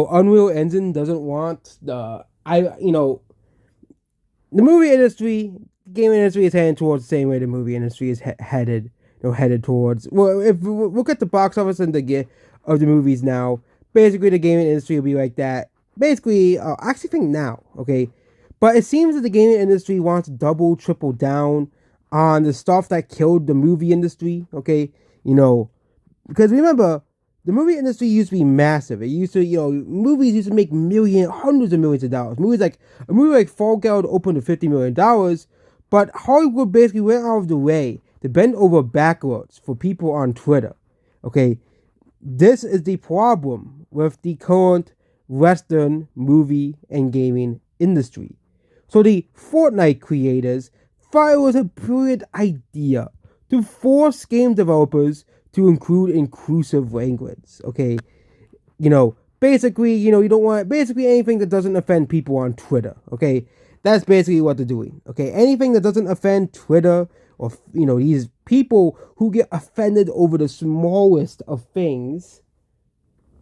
Unreal Engine doesn't want the movie industry, gaming industry is heading towards the same way the movie industry is headed, headed towards. Well, if we look at the box office and of the movies now, basically the gaming industry will be like that. Basically, I actually think now, okay, but it seems that the gaming industry wants to double, triple down on the stuff that killed the movie industry. Okay, you know, because remember, the movie industry used to be massive. It used to, movies used to make hundreds of millions of dollars. A movie like Fallout opened to $50 million, but Hollywood basically went out of the way to bend over backwards for people on Twitter. Okay, this is the problem with the current Western movie and gaming industry. So the Fortnite creators thought it was a brilliant idea to force game developers to include inclusive language. Okay, basically, you don't want basically anything that doesn't offend people on Twitter. Okay, that's basically what they're doing. Okay, anything that doesn't offend Twitter or these people who get offended over the smallest of things.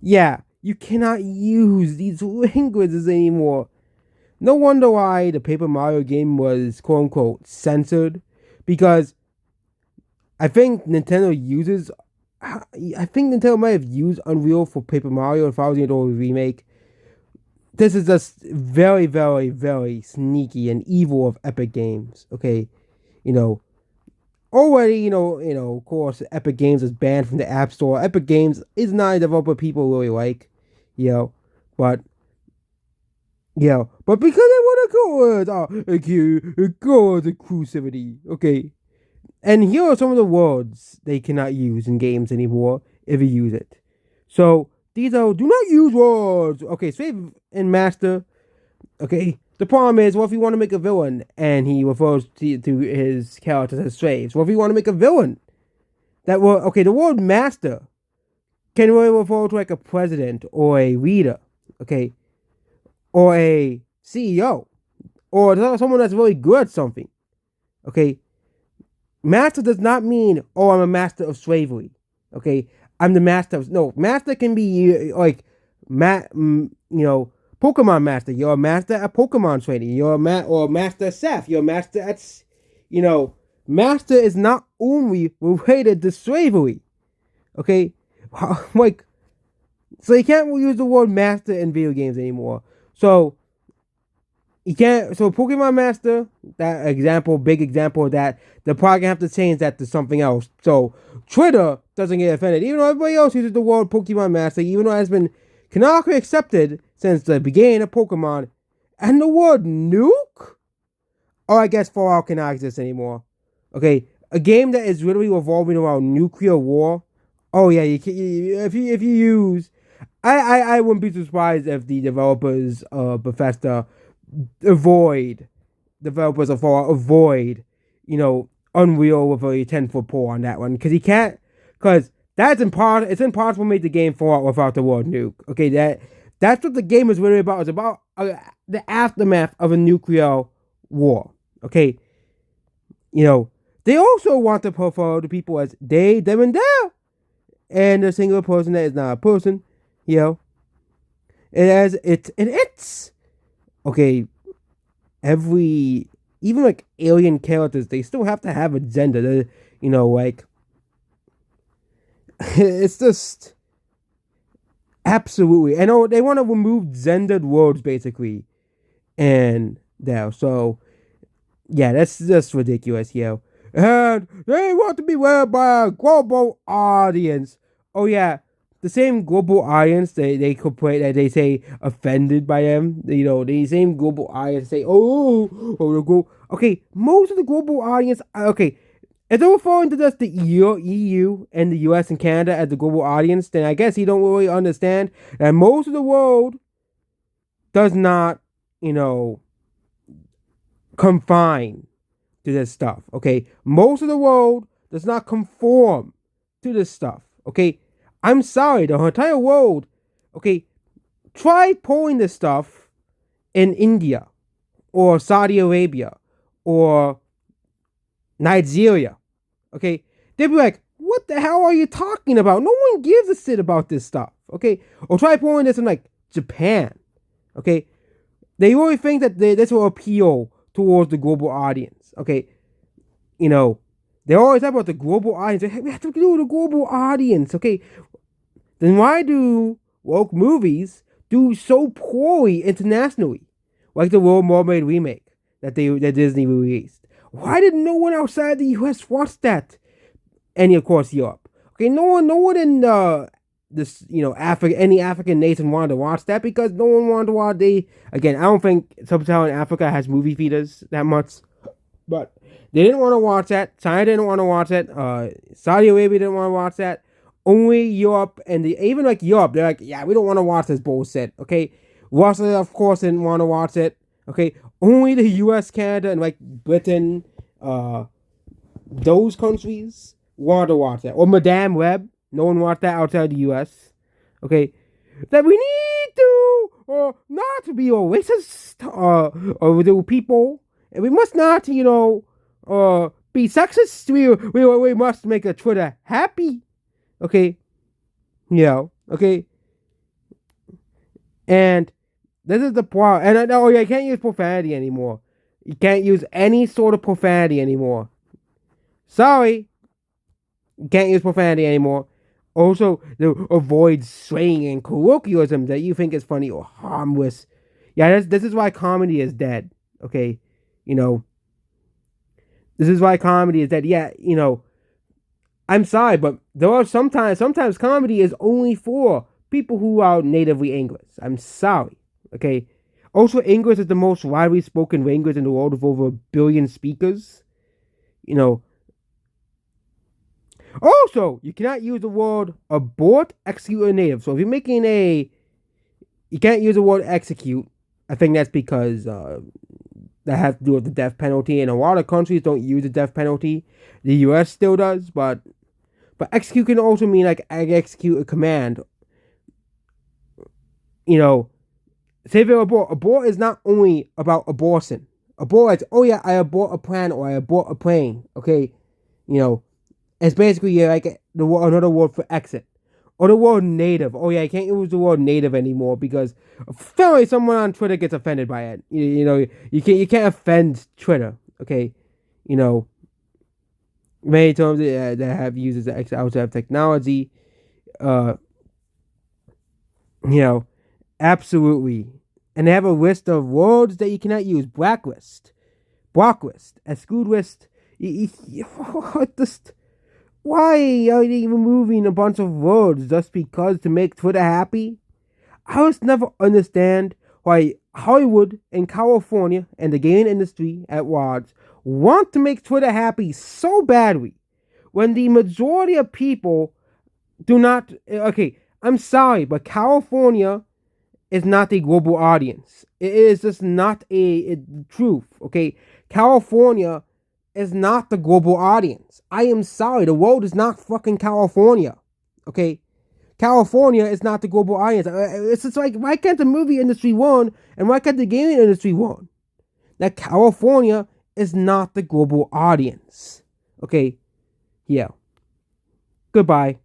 Yeah, you cannot use these languages anymore. No wonder why the Paper Mario game was quote unquote censored, because I think Nintendo uses. I think Nintendo might have used Unreal for Paper Mario if I was going to do a remake. This is just very, very, very sneaky and evil of Epic Games. Okay, already, of course, Epic Games is banned from the App Store. Epic Games is not a developer people really like, but but because they want to go with inclusivity, okay. And here are some of the words they cannot use in games anymore if you use it. So these are do not use words. Okay, Slave and Master. Okay, the problem is, what if you want to make a villain and he refers to his characters as slaves? What if you want to make a villain the word Master can really refer to like a president or a leader, okay, or a CEO, or someone that's really good at something, okay. Master does not mean, oh, I'm a master of slavery. Okay, I'm the master of no. Master can be like, Pokemon master. You're a master at Pokemon training. You're or master Seth. You're a master at, master is not only related to slavery. Okay, like, so you can't use the word master in video games anymore. So you can't. So Pokemon Master, that example, big example of that, they're probably gonna have to change that to something else. So Twitter doesn't get offended, even though everybody else uses the word Pokemon Master, even though it has been canonically accepted since the beginning of Pokemon. And the word nuke, or I guess Fallout cannot exist anymore. Okay, a game that is literally revolving around nuclear war. Oh yeah, if you use, I wouldn't be surprised if the developers Bethesda developers of Fallout avoid, Unreal with a 10-foot pole on that one, because he can't, because that's impossible. It's impossible to make the game Fallout without the word nuke. Okay, that's what the game is really about. It's about the aftermath of a nuclear war. Okay, they also want to prefer the people as they, them, and there, and a single person that is not a person. It's okay, even like alien characters, they still have to have a gender. Like, it's just absolutely. I know they want to remove gendered words basically, and there. So yeah, that's just ridiculous, And they want to be read by a global audience. Oh yeah, the same global audience they complain that they say offended by them. The same global audience say, okay, most of the global audience, okay, if they're referring to just the EU and the US and Canada as the global audience, then I guess you don't really understand that most of the world does not, confine to this stuff. Okay, most of the world does not conform to this stuff. Okay, I'm sorry, the entire world. Okay, try pulling this stuff in India or Saudi Arabia or Nigeria. Okay, they'd be like, what the hell are you talking about? No one gives a shit about this stuff. Okay, or try pulling this in like Japan. Okay, they really think that this will appeal towards the global audience. Okay, you know, they always talk about the global audience. Hey, we have to do the global audience. Okay, then why do woke movies do so poorly internationally, like the Little Mermaid remake that Disney released? Why did no one outside the U.S. watch that? And of course Europe. Okay, no one in this Africa, any African nation wanted to watch that because no one wanted to watch. Again, I don't think Sub-Saharan Africa has movie theaters that much, but they didn't want to watch that. China didn't want to watch that. Saudi Arabia didn't want to watch that. Only Europe and even like Europe, they're like, yeah, we don't want to watch this bullshit. Okay, Russia of course didn't want to watch it. Okay, only the U.S., Canada, and like Britain, those countries wanted to watch that. Or Madame Web, no one watched that outside the U.S. Okay, that we need to not to be a racist or the people, and we must not be sexist. We must make a Twitter happy. Okay, okay, and this is the problem. And I can't use profanity anymore. You can't use any sort of profanity anymore. Sorry, you can't use profanity anymore. Also, avoid slang and colloquialism that you think is funny or harmless. Yeah, this is why comedy is dead. Okay, this is why comedy is dead. Yeah, I'm sorry, but there are sometimes comedy is only for people who are natively English. I'm sorry. Okay. Also, English is the most widely spoken language in the world with over 1 billion speakers. Also, you cannot use the word abort, execute, or native. So if you're making you can't use the word execute. I think that's because that has to do with the death penalty, and a lot of countries don't use the death penalty. The U.S. still does, but execute can also mean like execute a command. Say if abort. Abort is not only about abortion. Abort is, oh yeah, I abort a plan or I abort a plane. Okay, it's basically like another word for exit. Or the word native. Oh yeah, I can't use the word native anymore because apparently someone on Twitter gets offended by it. You can't offend Twitter. Okay, many times that have users that outside of technology. Absolutely, and they have a list of words that you cannot use. Blacklist, exclude list. Just why are you removing a bunch of words just because to make Twitter happy? I just never understand why Hollywood and California and the gaming industry at large want to make Twitter happy so badly when the majority of people do not. Okay, I'm sorry, but California is not a global audience. It is just not a truth. Okay, California is not the global audience. I am sorry, the world is not fucking California. Okay, California is not the global audience. It's just like, why can't the movie industry win and why can't the gaming industry win? That California is not the global audience. Okay, yeah. Goodbye.